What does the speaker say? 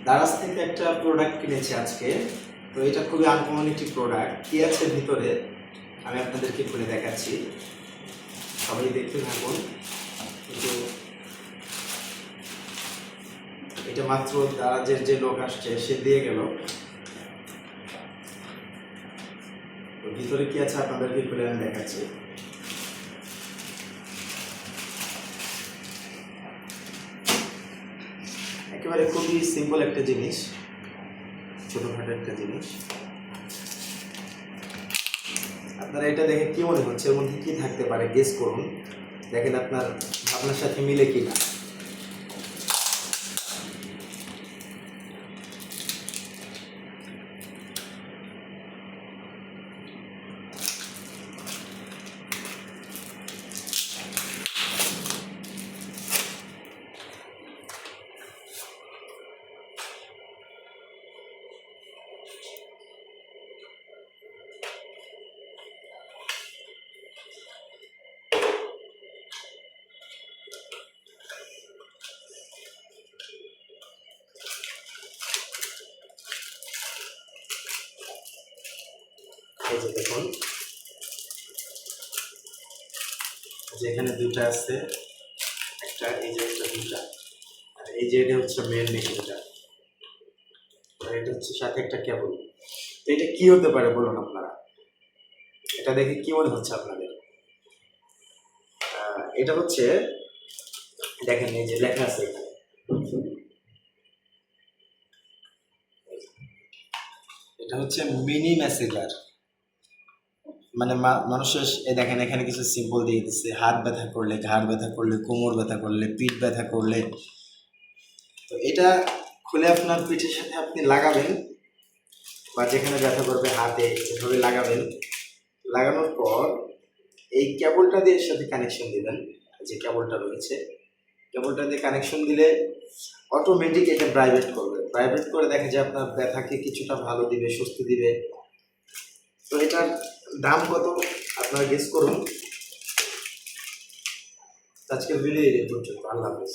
দারাজ থেকে একটা প্রোডাক্ট কিনেছি আজকে। তো এটা খুবই আনকমন একটি প্রোডাক্ট। কি আছে ভিতরে আমি আপনাদেরকে খুলে দেখাচ্ছি, সবাই দেখতে থাকুন। কিন্তু এটা মাত্র দারাজের যে লোক আসছে সে দিয়ে গেল। তো ভিতরে কি আছে আপনাদেরকে খুলে আমি দেখাচ্ছি। একেবারে খুবই সিম্পল একটা জিনিস, ছোটখাটো একটা জিনিস। আপনারা এটা দেখে কি মনে হচ্ছে এর মধ্যে কি থাকতে পারে গেস করুন, দেখেন আপনার আপনার সাথে মিলে কিনা। এই যে দেখুন, যে এখানে দুইটা আছে, একটা এই যে একটা দুইটা, আর এই যে এটা হচ্ছে মেন মেশিনটা, আর এটা হচ্ছে সাথে একটা কেবল। তো এটা কি হতে পারে বলুন আপনারা, এটা দেখে কি মনে হচ্ছে আপনাদের? এটা হচ্ছে, দেখেন এই যে লেখা আছে এখানে, এটা হচ্ছে মিনি মেসেজার। মানে মানুষের দেখেন এখানে কিছু সিম্বল দিয়ে দিচ্ছে, হাত ব্যথা করলে, ঘাড় ব্যথা করলে, কোমর ব্যথা করলে, পিঠ ব্যথা করলে। তো এটা খুলে আপনার পিঠের সাথে আপনি লাগাবেন, বা যেখানে ব্যথা করবে হাতে এভাবে লাগাবেন। লাগানোর পর এই কেবলটা দিয়ে এর সাথে কানেকশন দিবেন, যে কেবলটা রয়েছে কেবলটা দিয়ে কানেকশন দিলে অটোমেটিক এটা ভাইব্রেট করবে। ভাইব্রেট করে দেখা যায় আপনার ব্যথাকে কিছুটা ভালো দিবে, স্বস্তি দিবে। তো এটার দাম কত আপনারা গেস করুন। আজকের ভিডিও এই পর্যন্ত। আল্লাহ হাফেজ।